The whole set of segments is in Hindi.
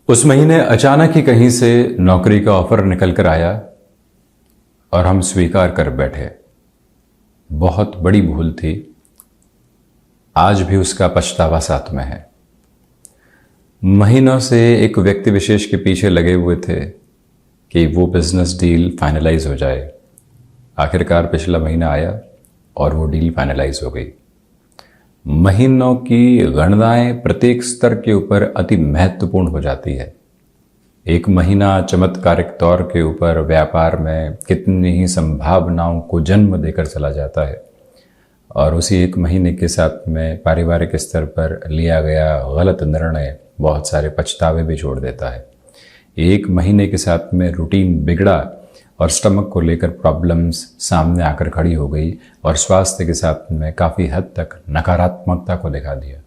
उस महीने अचानक ही कहीं से नौकरी का ऑफर निकल कर आया और हम स्वीकार कर बैठे। बहुत बड़ी भूल थी, आज भी उसका पछतावा साथ में है। महीनों से एक व्यक्ति विशेष के पीछे लगे हुए थे कि वो बिजनेस डील फाइनलाइज हो जाए। आखिरकार पिछला महीना आया और वो डील फाइनलाइज हो गई। महीनों की गणनाएं प्रत्येक स्तर के ऊपर अति महत्वपूर्ण हो जाती है। एक महीना चमत्कारिक तौर के ऊपर व्यापार में कितनी ही संभावनाओं को जन्म देकर चला जाता है और उसी एक महीने के साथ में पारिवारिक स्तर पर लिया गया गलत निर्णय बहुत सारे पछतावे भी छोड़ देता है। एक महीने के साथ में रूटीन बिगड़ा और स्टमक को लेकर प्रॉब्लम्स सामने आकर खड़ी हो गई और स्वास्थ्य के साथ में काफ़ी हद तक नकारात्मकता को दिखा दिया।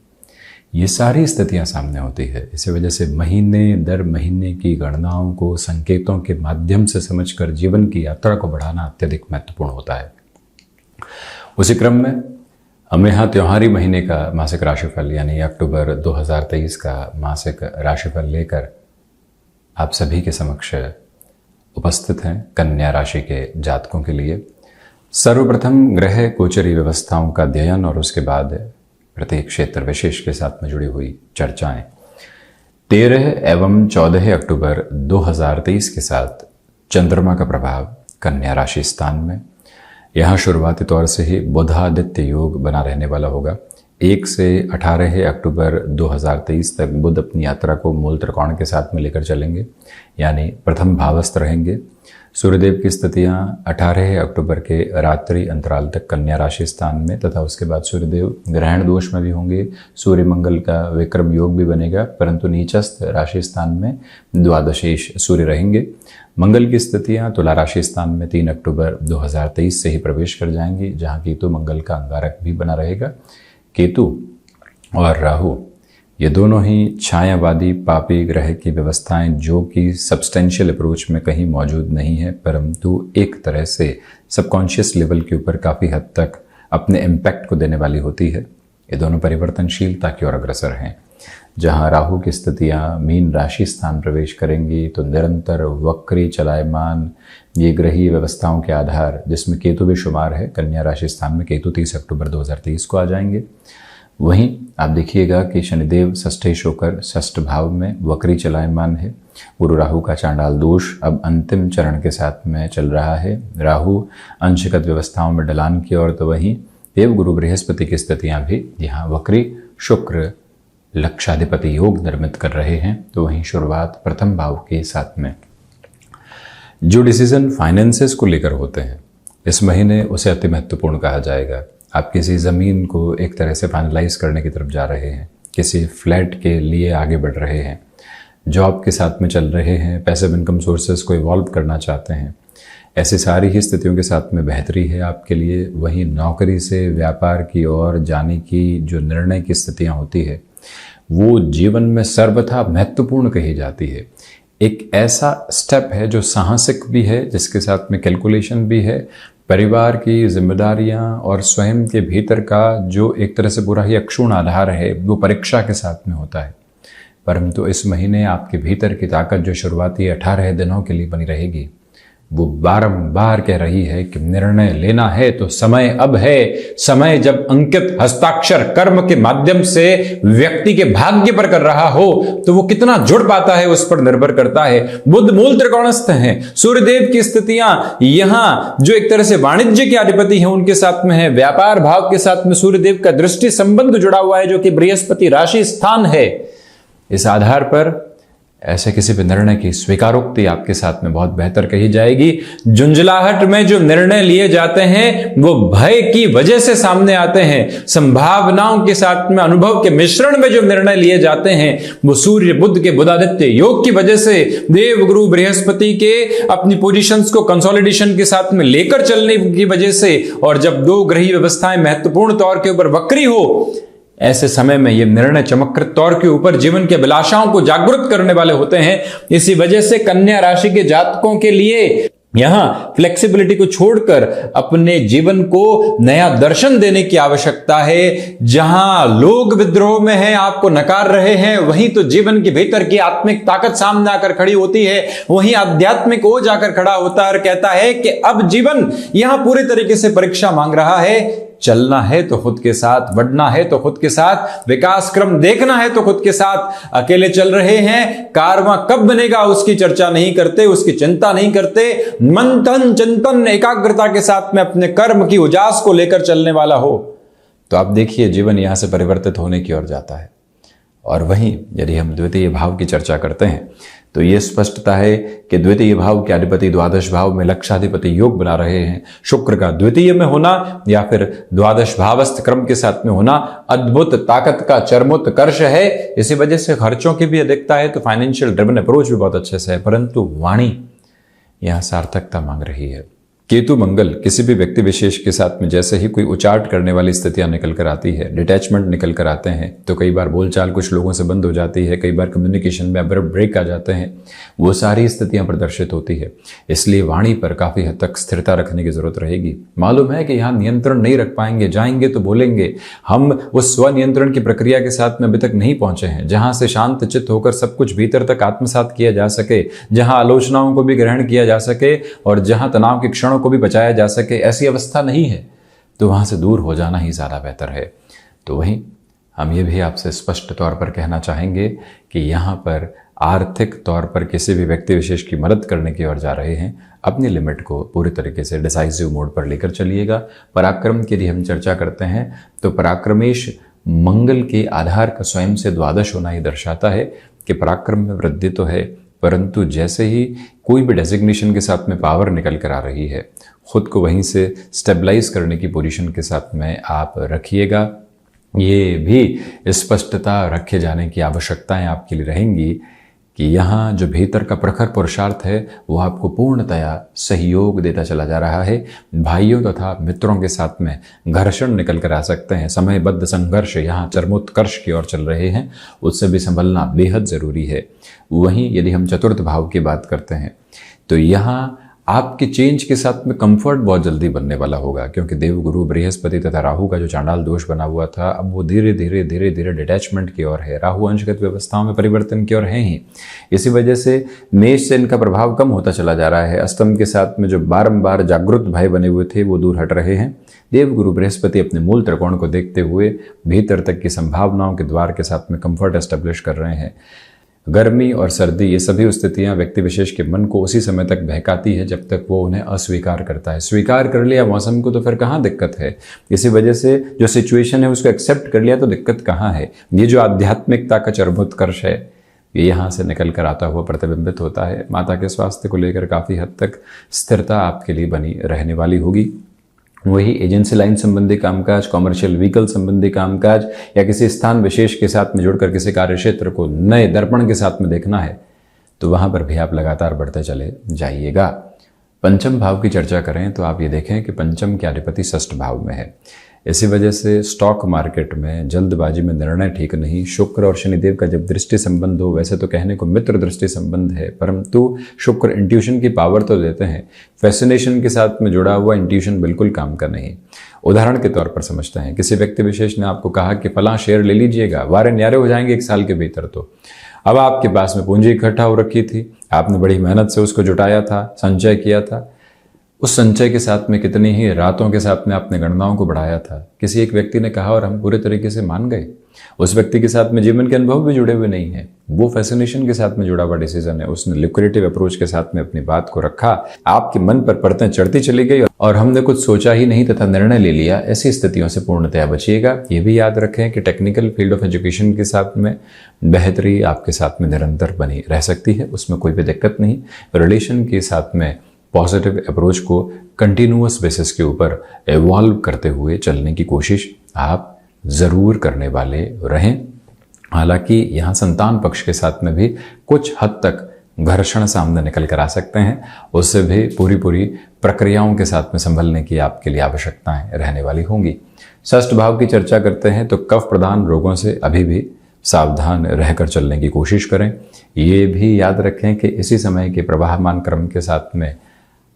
ये सारी स्थितियां सामने होती है। इसी वजह से महीने दर महीने की गणनाओं को संकेतों के माध्यम से समझकर जीवन की यात्रा को बढ़ाना अत्यधिक महत्वपूर्ण होता है। उसी क्रम में हम यहाँ त्योहारी महीने का मासिक राशिफल यानी अक्टूबर 2023 का मासिक राशिफल लेकर आप सभी के समक्ष उपस्थित हैं कन्या राशि के जातकों के लिए। सर्वप्रथम ग्रह गोचरी व्यवस्थाओं का अध्ययन और उसके बाद प्रत्येक क्षेत्र विशेष के साथ में जुड़ी हुई चर्चाएं। 13 एवं 14 अक्टूबर 2023 के साथ चंद्रमा का प्रभाव कन्या राशि स्थान में। यहाँ शुरुआती तौर से ही बुधादित्य योग बना रहने वाला होगा। 1 से 18 अक्टूबर 2023 तक बुध अपनी यात्रा को मूल त्रिकोण के साथ में लेकर चलेंगे, यानी प्रथम भावस्थ रहेंगे। सूर्यदेव की स्थितियां 18 अक्टूबर के रात्रि अंतराल तक कन्या राशि स्थान में तथा उसके बाद सूर्यदेव ग्रहण दोष में भी होंगे। सूर्य मंगल का विक्रम योग भी बनेगा, परंतु नीचस्थ राशि स्थान में द्वादशेश सूर्य रहेंगे। मंगल की स्थितियां तुला राशि स्थान में 3 अक्टूबर 2023 से ही प्रवेश कर जाएंगी, जहां केतु मंगल का अंगारक भी बना रहेगा। केतु और राहु ये दोनों ही छायावादी पापी ग्रह की व्यवस्थाएं जो कि सब्सटेंशियल अप्रोच में कहीं मौजूद नहीं है, परंतु एक तरह से सबकॉन्शियस लेवल के ऊपर काफ़ी हद तक अपने इम्पैक्ट को देने वाली होती है। ये दोनों परिवर्तनशीलता की ओर अग्रसर हैं। जहां राहु की स्थितियां मीन राशि स्थान प्रवेश करेंगी तो निरंतर वक्री चलायमान ये ग्रही व्यवस्थाओं के आधार, जिसमें केतु भी शुमार है, कन्या राशि स्थान में केतु 30 अक्टूबर 2023 को आ जाएंगे। वहीं आप देखिएगा कि शनिदेव षष्ठेश होकर षष्ठ भाव में वक्री चलायमान है। गुरु राहु का चांडाल दोष अब अंतिम चरण के साथ में चल रहा है। राहु अंशगत व्यवस्थाओं में ढलान की ओर, तो वहीं देव गुरु बृहस्पति की स्थितियां भी यहाँ वक्री शुक्र लक्षाधिपति योग निर्मित कर रहे हैं। तो वहीं शुरुआत प्रथम भाव के साथ में जो डिसीजन फाइनेंसेस को लेकर होते हैं इस महीने उसे अति महत्वपूर्ण कहा जाएगा। आप किसी ज़मीन को एक तरह से फाइनलाइज करने की तरफ जा रहे हैं, किसी फ्लैट के लिए आगे बढ़ रहे हैं, जॉब के साथ में चल रहे हैं, पैसिव इनकम सोर्सेज को इवॉल्व करना चाहते हैं। ऐसी सारी ही स्थितियों के साथ में बेहतरी है आपके लिए। वहीं नौकरी से व्यापार की ओर जाने की जो निर्णय की स्थितियां होती है वो जीवन में सर्वथा महत्वपूर्ण कही जाती है। एक ऐसा स्टेप है जो साहसिक भी है, जिसके साथ में कैलकुलेशन भी है। परिवार की जिम्मेदारियां और स्वयं के भीतर का जो एक तरह से पूरा ही अक्षुण्ण आधार है वो परीक्षा के साथ में होता है। परंतु इस महीने आपके भीतर की ताकत जो शुरुआती 18 दिनों के लिए बनी रहेगी वो बारंबार कह रही है कि निर्णय लेना है तो समय अब है। समय जब अंकित हस्ताक्षर कर्म के माध्यम से व्यक्ति के भाग्य पर कर रहा हो तो वो कितना जुड़ पाता है उस पर निर्भर करता है। बुध मूल त्रिकोणस्थ हैं। सूर्यदेव की स्थितियां यहां जो एक तरह से वाणिज्य के अधिपति हैं उनके साथ में है। व्यापार भाव के साथ में सूर्यदेव का दृष्टि संबंध जुड़ा हुआ है जो कि बृहस्पति राशि स्थान है। इस आधार पर ऐसे किसी भी निर्णय की स्वीकारोक्ति आपके साथ में बहुत बेहतर कही जाएगी। झुंझलाहट में जो निर्णय लिए जाते हैं वो भय की वजह से सामने आते हैं। संभावनाओं के साथ में अनुभव के मिश्रण में जो निर्णय लिए जाते हैं वो सूर्य बुध के बुधादित्य योग की वजह से, देव गुरु बृहस्पति के अपनी पोजीशंस को कंसोलिडेशन के साथ में लेकर चलने की वजह से, और जब दो ग्रही व्यवस्थाएं महत्वपूर्ण तौर के ऊपर वक्री हो, ऐसे समय में ये निर्णय चमत्कृत तौर के ऊपर जीवन की अभिलाषाओं को जागृत करने वाले होते हैं। इसी वजह से कन्या राशि के जातकों के लिए यहां फ्लेक्सिबिलिटी को छोड़कर अपने जीवन को नया दर्शन देने की आवश्यकता है। जहां लोग विद्रोह में हैं, आपको नकार रहे हैं, वहीं तो जीवन के भीतर की आत्मिक ताकत सामने आकर खड़ी होती है। वहीं आध्यात्मिक ओज आकर खड़ा होता है और कहता है कि अब जीवन यहां पूरे तरीके से परीक्षा मांग रहा है। चलना है तो खुद के साथ, बढ़ना है तो खुद के साथ, विकास क्रम देखना है तो खुद के साथ। अकेले चल रहे हैं, कारवां कब बनेगा उसकी चर्चा नहीं करते, उसकी चिंता नहीं करते। मंथन चिंतन एकाग्रता के साथ में अपने कर्म की उजास को लेकर चलने वाला हो तो आप देखिए जीवन यहां से परिवर्तित होने की ओर जाता है। और वहीं यदि हम द्वितीय भाव की चर्चा करते हैं तो यह स्पष्टता है कि द्वितीय भाव के अधिपति द्वादश भाव में लक्षाधिपति योग बना रहे हैं। शुक्र का द्वितीय में होना या फिर द्वादश भावस्थ क्रम के साथ में होना अद्भुत ताकत का चरमोत्कर्ष है। इसी वजह से खर्चों की भी अधिकता है तो फाइनेंशियल ड्रिवन अप्रोच भी बहुत अच्छे से है, परंतु वाणी यहां सार्थकता मांग रही है। केतु मंगल किसी भी व्यक्ति विशेष के साथ में जैसे ही कोई उचाट करने वाली स्थितियां निकल कर आती है, डिटैचमेंट निकल कर आते हैं, तो कई बार बोलचाल कुछ लोगों से बंद हो जाती है, कई बार कम्युनिकेशन में अब्रप्ट ब्रेक आ जाते हैं, वो सारी स्थितियां प्रदर्शित होती है। इसलिए वाणी पर काफी हद तक स्थिरता रखने की जरूरत रहेगी। मालूम है कि यहाँ नियंत्रण नहीं रख पाएंगे, जाएंगे तो बोलेंगे। हम उस स्वनियंत्रण की प्रक्रिया के साथ में अभी तक नहीं पहुंचे हैं जहां से शांत चित्त होकर सब कुछ भीतर तक आत्मसात किया जा सके, जहां आलोचनाओं को भी ग्रहण किया जा सके और जहां तनाव के क्षणों को भी बचाया जा सके। ऐसी अवस्था नहीं है तो वहां से दूर हो जाना ही ज्यादा बेहतर है। तो वहीं हम ये भी आपसे स्पष्ट तौर पर कहना चाहेंगे कि यहाँ पर आर्थिक तौर पर किसी भी व्यक्ति विशेष की मदद करने की ओर जा रहे हैं, अपनी लिमिट को पूरी तरीके से डिसाइसिव मोड पर लेकर चलिएगा। पराक्रम की यदि हम चर्चा करते हैं तो पराक्रमेश मंगल के आधार का स्वयं से द्वादश होना ही दर्शाता है कि पराक्रम में वृद्धि तो है, परंतु जैसे ही कोई भी डेजिग्नेशन के साथ में पावर निकल कर आ रही है, खुद को वहीं से स्टेबलाइज करने की पोजीशन के साथ में आप रखिएगा। ये भी स्पष्टता रखे जाने की आवश्यकताएं आपके लिए रहेंगी कि यहाँ जो भीतर का प्रखर पुरुषार्थ है वो आपको पूर्णतया सहयोग देता चला जा रहा है। भाइयों तथा मित्रों के साथ में घर्षण निकल कर आ सकते हैं, समयबद्ध संघर्ष यहाँ चरमोत्कर्ष की ओर चल रहे हैं, उससे भी संभलना बेहद ज़रूरी है। वहीं यदि हम चतुर्थ भाव की बात करते हैं तो यहाँ आपके चेंज के साथ में कंफर्ट बहुत जल्दी बनने वाला होगा, क्योंकि देवगुरु बृहस्पति तथा राहु का जो चांडाल दोष बना हुआ था अब वो धीरे धीरे डिटैचमेंट की ओर है। राहु अंशगत व्यवस्थाओं में परिवर्तन की ओर है ही। इसी वजह से मेष से इनका प्रभाव कम होता चला जा रहा है। अष्टम के साथ में जो बारंबार जागृत भाई बने हुए थे वो दूर हट रहे हैं। देवगुरु बृहस्पति अपने मूल त्रिकोण को देखते हुए भीतर तक की संभावनाओं के द्वार के साथ में कंफर्ट एस्टेब्लिश कर रहे हैं। गर्मी और सर्दी ये सभी स्थितियां व्यक्ति विशेष के मन को उसी समय तक बहकाती है जब तक वो उन्हें अस्वीकार करता है। स्वीकार कर लिया मौसम को तो फिर कहाँ दिक्कत है। इसी वजह से जो सिचुएशन है उसको एक्सेप्ट कर लिया तो दिक्कत कहाँ है। ये जो आध्यात्मिकता का चरमोत्कर्ष है ये यहाँ से निकल कर आता हुआ प्रतिबिंबित होता है। माता के स्वास्थ्य को लेकर काफ़ी हद तक स्थिरता आपके लिए बनी रहने वाली होगी। वही एजेंसी लाइन संबंधी कामकाज, कॉमर्शियल व्हीकल संबंधी कामकाज या किसी स्थान विशेष के साथ में जुड़कर किसी कार्य क्षेत्र को नए दर्पण के साथ में देखना है तो वहां पर भी आप लगातार बढ़ते चले जाइएगा। पंचम भाव की चर्चा करें तो आप ये देखें कि पंचम के अधिपति षष्ठ भाव में है। इसी वजह से स्टॉक मार्केट में जल्दबाजी में निर्णय ठीक नहीं। शुक्र और शनिदेव का जब दृष्टि संबंध हो, वैसे तो कहने को मित्र दृष्टि संबंध है, परंतु शुक्र इंट्यूशन की पावर तो देते हैं, फैसिनेशन के साथ में जुड़ा हुआ इंट्यूशन बिल्कुल काम का नहीं। उदाहरण के तौर पर समझते हैं, किसी व्यक्ति विशेष ने आपको कहा कि फलां शेयर ले लीजिएगा, वारे न्यारे हो जाएंगे 1 साल के भीतर। तो अब आपके पास में पूंजी इकट्ठा हो रखी थी, आपने बड़ी मेहनत से उसको जुटाया था, संचय किया था। उस संचय के साथ में कितनी ही रातों के साथ में आपने गणनाओं को बढ़ाया था। किसी एक व्यक्ति ने कहा और हम पूरे तरीके से मान गए। उस व्यक्ति के साथ में जीवन के अनुभव भी जुड़े हुए नहीं है, वो फैसिनेशन के साथ में जुड़ा हुआ डिसीजन है। उसने लिक्विडेटिव अप्रोच के साथ में अपनी बात को रखा, आपके मन पर परतें चढ़ती चली गई और हमने कुछ सोचा ही नहीं तथा निर्णय ले लिया। ऐसी स्थितियों से पूर्णतया बचिएगा। ये भी याद रखें कि टेक्निकल फील्ड ऑफ एजुकेशन के साथ में बेहतरी आपके साथ में निरंतर बनी रह सकती है, उसमें कोई भी दिक्कत नहीं। रिलेशन के साथ में पॉजिटिव अप्रोच को कंटिन्यूअस बेसिस के ऊपर एवॉल्व करते हुए चलने की कोशिश आप ज़रूर करने वाले रहें। हालांकि यहाँ संतान पक्ष के साथ में भी कुछ हद तक घर्षण सामने निकल कर आ सकते हैं, उससे भी पूरी प्रक्रियाओं के साथ में संभलने की आपके लिए आवश्यकताएं रहने वाली होंगी। षष्ठ भाव की चर्चा करते हैं तो कफ प्रधान रोगों से अभी भी सावधान रहकर चलने की कोशिश करें। ये भी याद रखें कि इसी समय के प्रवाहमान क्रम के साथ में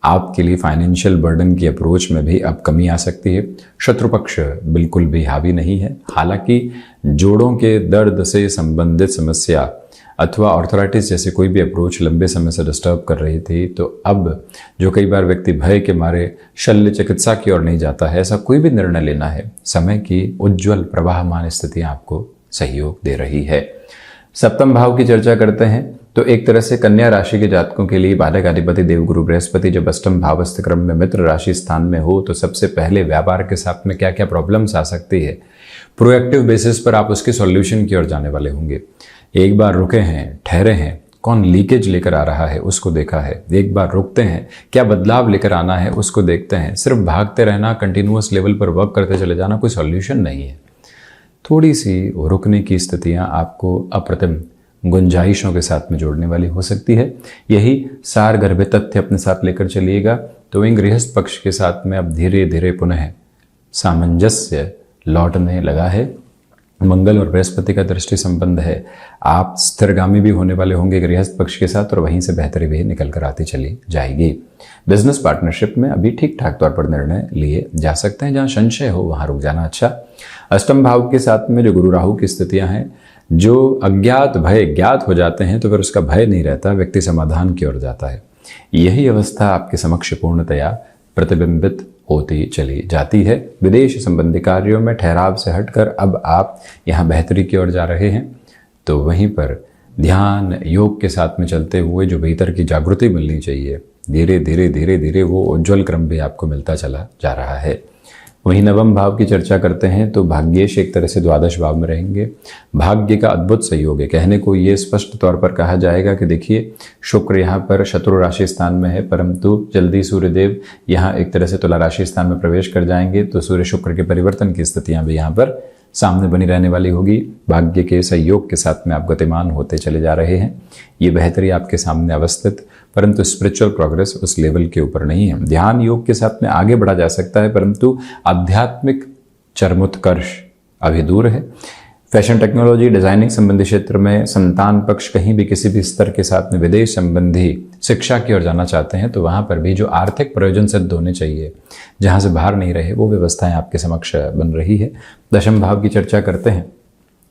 आपके लिए फाइनेंशियल बर्डन की अप्रोच में भी अब कमी आ सकती है। शत्रु पक्ष बिल्कुल भी हावी नहीं है। हालांकि जोड़ों के दर्द से संबंधित समस्या अथवा ऑर्थराइटिस जैसे कोई भी अप्रोच लंबे समय से डिस्टर्ब कर रही थी, तो अब जो कई बार व्यक्ति भय के मारे शल्य चिकित्सा की ओर नहीं जाता है, ऐसा कोई भी निर्णय लेना है, समय की उज्ज्वल प्रवाहमान स्थितियां आपको सहयोग दे रही है। सप्तम भाव की चर्चा करते हैं तो एक तरह से कन्या राशि के जातकों के लिए बालक अधिपति देवगुरु बृहस्पति जब अष्टम भावस्थ क्रम में मित्र राशि स्थान में हो तो सबसे पहले व्यापार के साथ में क्या क्या प्रॉब्लम्स आ सकती है, प्रोएक्टिव बेसिस पर आप उसके सॉल्यूशन की ओर जाने वाले होंगे। एक बार रुके हैं, ठहरे हैं, कौन लीकेज लेकर आ रहा है उसको देखा है। एक बार रुकते हैं, क्या बदलाव लेकर आना है उसको देखते हैं। सिर्फ भागते रहना, कंटिन्यूअस लेवल पर वर्क करते चले जाना कोई सॉल्यूशन नहीं है। थोड़ी सी रुकने की स्थितियां आपको अप्रतिम गुंजाइशों के साथ में जोड़ने वाली हो सकती है। यही सारगर्भ तथ्य अपने साथ लेकर चलिएगा तो वहीं गृहस्थ पक्ष के साथ में अब धीरे धीरे पुनः सामंजस्य लौटने लगा है। मंगल और बृहस्पति का दृष्टि संबंध है। आप स्थिरगामी भी होने वाले होंगे गृहस्थ पक्ष के साथ और वहीं से बेहतरी भी निकल कर आती चली जाएगी। बिजनेस पार्टनरशिप में अभी ठीक ठाक तौर पर निर्णय लिए जा सकते हैं। जहां संशय हो वहां रुक जाना अच्छा। अष्टम भाव के साथ में जो गुरु राहु की स्थितियां हैं, जो अज्ञात भय ज्ञात हो जाते हैं तो फिर उसका भय नहीं रहता, व्यक्ति समाधान की ओर जाता है। यही अवस्था आपके समक्ष पूर्णतया प्रतिबिंबित होती चली जाती है। विदेश संबंधी कार्यों में ठहराव से हटकर अब आप यहाँ बेहतरी की ओर जा रहे हैं, तो वहीं पर ध्यान योग के साथ में चलते हुए जो भीतर की जागृति मिलनी चाहिए, धीरे धीरे धीरे धीरे वो उज्ज्वल क्रम भी आपको मिलता चला जा रहा है। वहीं नवम भाव की चर्चा करते हैं तो भाग्येश एक तरह से द्वादश भाव में रहेंगे। भाग्य का अद्भुत सहयोग है। कहने को ये स्पष्ट तौर पर कहा जाएगा कि देखिए शुक्र यहाँ पर शत्रु राशि स्थान में है, परंतु जल्दी सूर्यदेव यहाँ एक तरह से तुला राशि स्थान में प्रवेश कर जाएंगे, तो सूर्य शुक्र के परिवर्तन की स्थितियां भी यहाँ पर सामने बनी रहने वाली होगी। भाग्य के सहयोग के साथ में आप गतिमान होते चले जा रहे हैं। ये बेहतरी आपके सामने अवस्थित, परंतु स्पिरिचुअल प्रोग्रेस उस लेवल के ऊपर नहीं है। ध्यान योग के साथ में आगे बढ़ा जा सकता है, परंतु आध्यात्मिक चरमोत्कर्ष अभी दूर है। फैशन टेक्नोलॉजी डिजाइनिंग संबंधी क्षेत्र में संतान पक्ष कहीं भी किसी भी स्तर के साथ में विदेश संबंधी शिक्षा की ओर जाना चाहते हैं तो वहां पर भी जो आर्थिक प्रयोजन सिद्ध होने चाहिए, जहां से बाहर नहीं रहे, वो व्यवस्थाएं आपके समक्ष बन रही है। दशम भाव की चर्चा करते हैं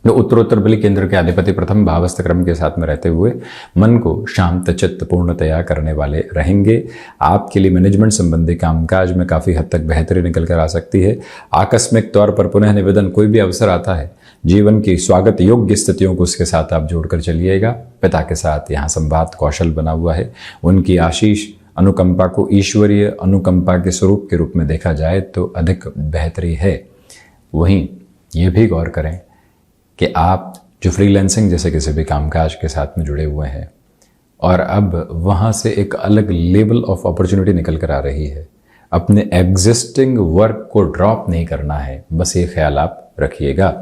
तो उत्तरोत्तर बलि केंद्र के अधिपति प्रथम भावस्थ क्रम के साथ में रहते हुए मन को शांत चित्त पूर्णतया करने वाले रहेंगे। आपके लिए मैनेजमेंट संबंधी कामकाज में काफी हद तक बेहतरी निकल कर आ सकती है। आकस्मिक तौर पर पुनः निवेदन, कोई भी अवसर आता है, जीवन की स्वागत योग्य स्थितियों को उसके साथ आप जोड़कर चलिएगा। पिता के साथ यहाँ संवाद कौशल बना हुआ है। उनकी आशीष अनुकंपा को ईश्वरीय अनुकंपा के स्वरूप के रूप में देखा जाए तो अधिक बेहतरी है। वहीं ये भी गौर करें कि आप जो फ्रीलांसिंग जैसे किसी भी कामकाज के साथ में जुड़े हुए हैं और अब वहाँ से एक अलग लेवल ऑफ अपॉर्चुनिटी निकल कर आ रही है, अपने एग्जिस्टिंग वर्क को ड्रॉप नहीं करना है, बस ये ख्याल आप रखिएगा।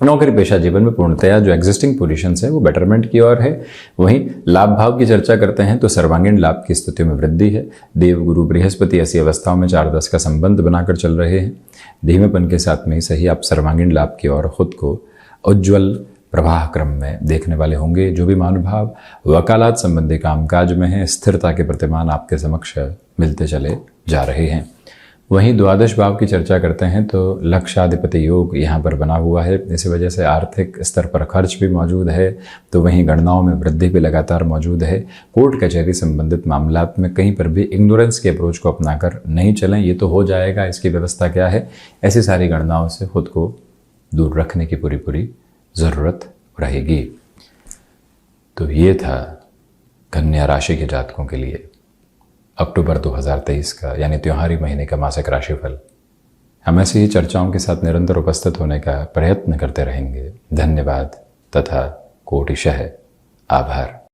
नौकरी पेशा जीवन में पूर्णतया जो एग्जिस्टिंग पोजीशंस है वो बेटरमेंट की ओर है। वहीं लाभ भाव की चर्चा करते हैं तो सर्वांगीण लाभ की स्थितियों में वृद्धि है। देव गुरु बृहस्पति ऐसी अवस्थाओं में 4-10 का संबंध बनाकर चल रहे हैं। धीमेपन के साथ में ही सही आप सर्वांगीण लाभ की ओर खुद को उज्ज्वल प्रवाह क्रम में देखने वाले होंगे। जो भी महानुभाव वकालत संबंधी कामकाज में है, स्थिरता के प्रतिमान आपके समक्ष मिलते चले जा रहे हैं। वहीं द्वादश भाव की चर्चा करते हैं तो लक्षाधिपति योग यहाँ पर बना हुआ है। इसी वजह से आर्थिक स्तर पर खर्च भी मौजूद है, तो वहीं गणनाओं में वृद्धि भी लगातार मौजूद है। कोर्ट कचहरी संबंधित मामलात में कहीं पर भी इग्नोरेंस के अप्रोच को अपनाकर नहीं चलें, ये तो हो जाएगा, इसकी व्यवस्था क्या है, ऐसी सारी गणनाओं से खुद को दूर रखने की पूरी ज़रूरत रहेगी। तो ये था कन्या राशि के जातकों के लिए अक्टूबर 2023 का यानी त्योहारी महीने का मासिक राशिफल। हम ऐसी ही चर्चाओं के साथ निरंतर उपस्थित होने का प्रयत्न करते रहेंगे। धन्यवाद तथा कोटिशः आभार।